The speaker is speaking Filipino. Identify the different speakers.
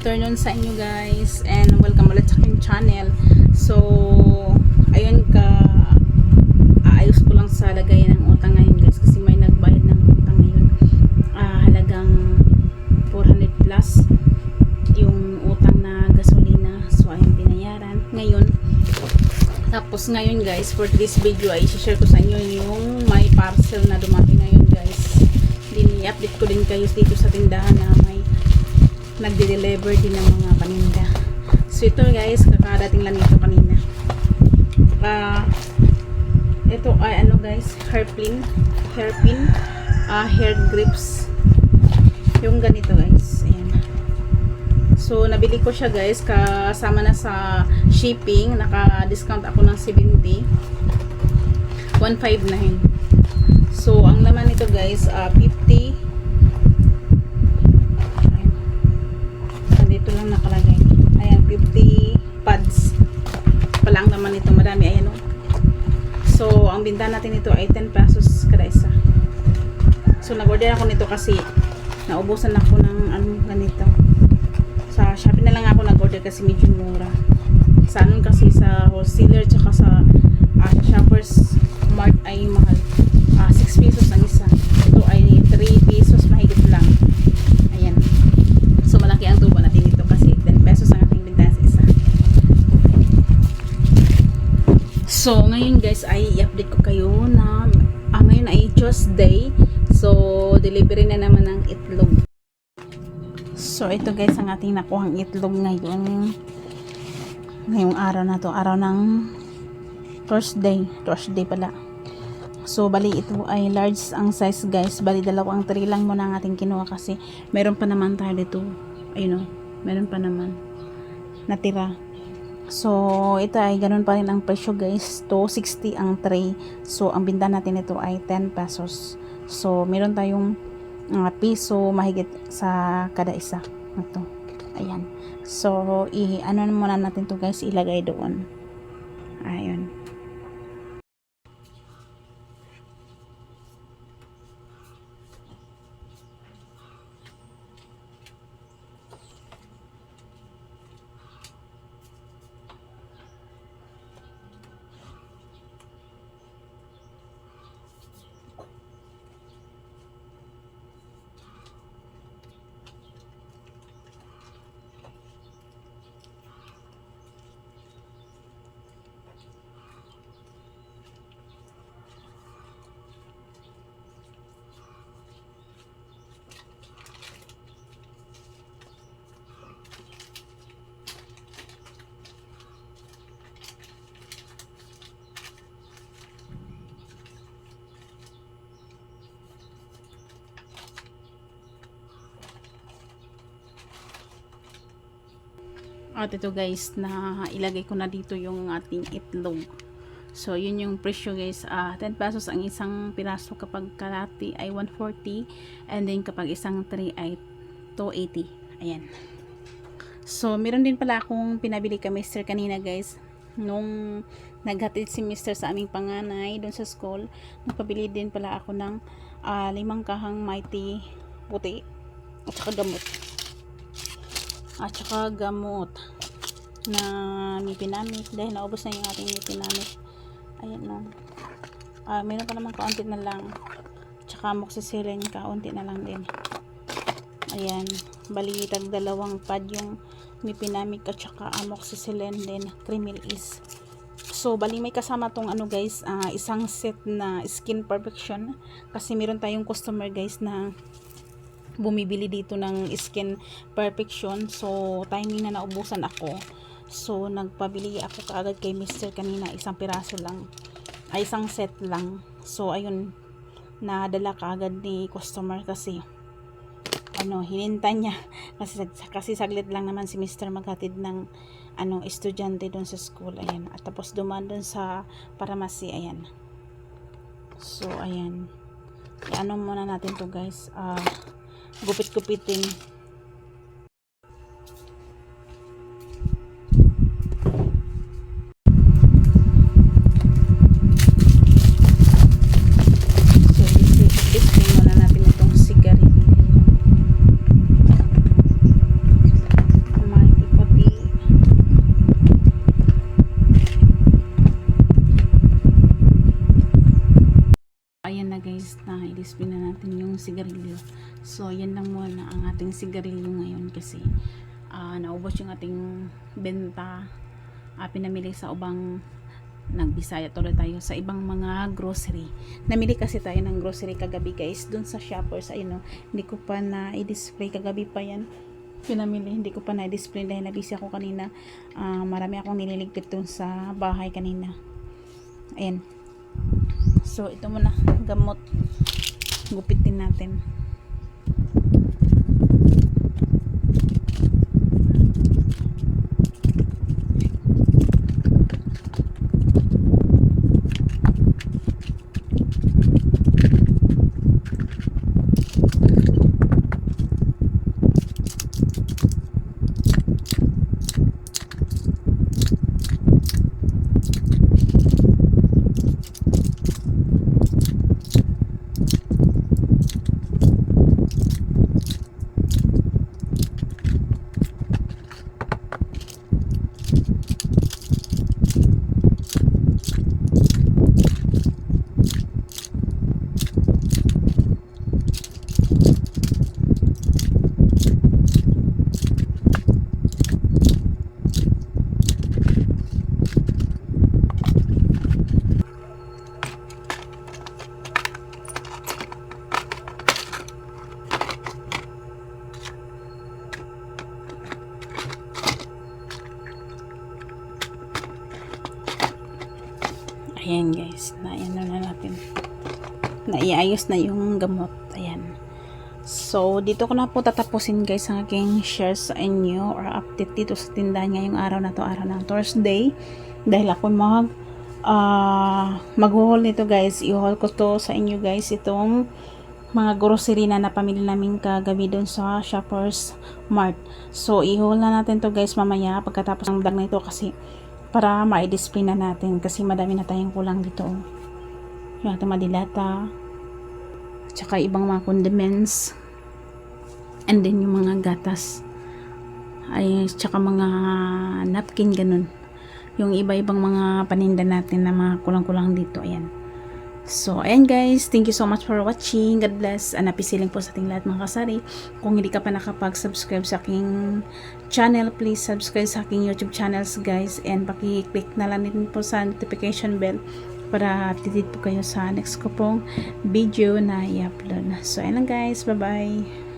Speaker 1: afternoon sa inyo guys and welcome ulit sa aking channel. So ayun aayos ko lang sa lagay ng utang ngayon guys kasi may nagbayad ng utang ngayon, halagang 400 plus yung utang na gasolina. So ayun, binayaran ngayon. Tapos ngayon guys, for this video ay i-share ko sa inyo yung may parcel na dumating ngayon guys. I-update ko din kayo dito sa tindahan na may nagde-deliver din ng mga paninda. So ito guys, kakadating lang ito kanina. Ito ay ano guys, hairpin, hair grips. Yung ganito guys, ayan. So nabili ko siya guys, kasama na sa shipping, naka-discount ako ng 70, 159. So ang laman nito guys, 50. Dito lang nakalagay. Ayan, 50 pads. Palang naman ito, madami. Ayan o. So, ang binta natin nito ay 10 pesos kada isa. So, nag-order ako nito kasi naubusan ako ng ganito. Sa Shopee na lang ako nag-order kasi medyo mura. Sa anon kasi sa wholesaler tsaka sa Shoppers Mart ay mahal. 6 pesos ang isa. Ito ay 3 pesos mahigit lang. Ayan. So, malaki ang tubo natin dito kasi 10 pesos ang ating binta sa isa. So, ngayon guys ay i-update ko kayo na ngayon ay Tuesday. So, delivery na naman ng itlog. So, ito guys ang ating nakuhang itlog ngayon. Ngayong araw na to, araw ng Thursday pala. So, bali ito ay large ang size guys. Bali dalawang tray lang muna ang ating kinuha kasi meron pa naman tayo dito. Ayun o, meron pa naman natira. So, ito ay ganun pa rin ang presyo guys. 260 ang tray. So, ang binta natin ito ay 10 pesos. So, meron tayong piso mahigit sa kada isa. Ito. Ayan. So, ano muna natin to guys, ilagay doon. Ayun. At ito guys, na ilagay ko na dito yung ating itlog. So yun yung presyo guys, 10 pesos ang isang piraso, kapag kalati ay 140, and then kapag isang tray ay 280. Ayan. So meron din pala akong pinabili kay Mr. kanina guys, nung naghatid si Mr. sa aming panganay doon sa school. Nagpabili din pala ako ng 5 kahang Mighty puti at saka gamot na Mipinamik dahil naubos na yung ating Mipinamik. Ayan no. Meron pa naman kaunti na lang. Tsaka amoxicillin kaunti na lang din. Ayan. Bali tag dalawang pad yung Mipinamik at saka amoxicillin din 3 ml. So bali may kasama tong ano guys, isang set na Skin Perfection kasi meron tayong customer guys na bumibili dito ng Skin Perfection. So timing na naubusan ako, so nagpabili ako kaagad kay Mr. kanina, isang piraso lang, ay isang set lang. So ayun, nadala kaagad ni customer kasi hinintay niya kasi saglit lang naman si Mr. maghatid ng estudyante doon sa school. Ayan, at tapos dumaan doon sa pharmacy. Ayan. So ayan, muna natin to guys, gupit-gupitin. So, display muna natin itong sigarilyo. i-display na natin yung sigarilyo. So yan lang muna ang ating sigarilyo ngayon kasi naubos yung ating benta. Pinamili sa ubang nagbisaya tuloy tayo sa ibang mga grocery. Namili kasi tayo ng grocery kagabi guys dun sa Shoppers. Ayun, no, hindi ko pa na i-display, kagabi pa yan pinamili, hindi ko pa na i-display dahil nabisi ako kanina. Marami akong nililigpit dun sa bahay kanina. Ayan, so ito muna gamot, gupitin natin. Ayan guys, na natin. Naiayos na yung gamot. Ayan. So, dito ko na po tatapusin guys ang aking share sa inyo or update dito sa tindahan ngayong araw na to, araw ng Thursday. Dahil ako mag-haul nito guys. I-haul ko to sa inyo guys itong mga grocery na napamili namin kagabi doon sa Shoppers Mart. So, i-haul na natin to guys mamaya pagkatapos ng vlog na ito kasi para ma-display na natin kasi madami na tayong kulang dito. Yung ating madilata, tsaka ibang mga condiments, and then yung mga gatas, ay tsaka mga napkin, ganun. Yung iba-ibang mga paninda natin na mga kulang-kulang dito. Ayan. So, ayan guys, thank you so much for watching. God bless, and happy selling po sa ating lahat mga kasari. Kung hindi ka pa nakapag-subscribe sa aking channel, please subscribe sa aking YouTube channels guys, and paki-click na lang din po sa notification bell para updated po kayo sa next ko pong video na i-upload. So, ayan lang guys, bye bye.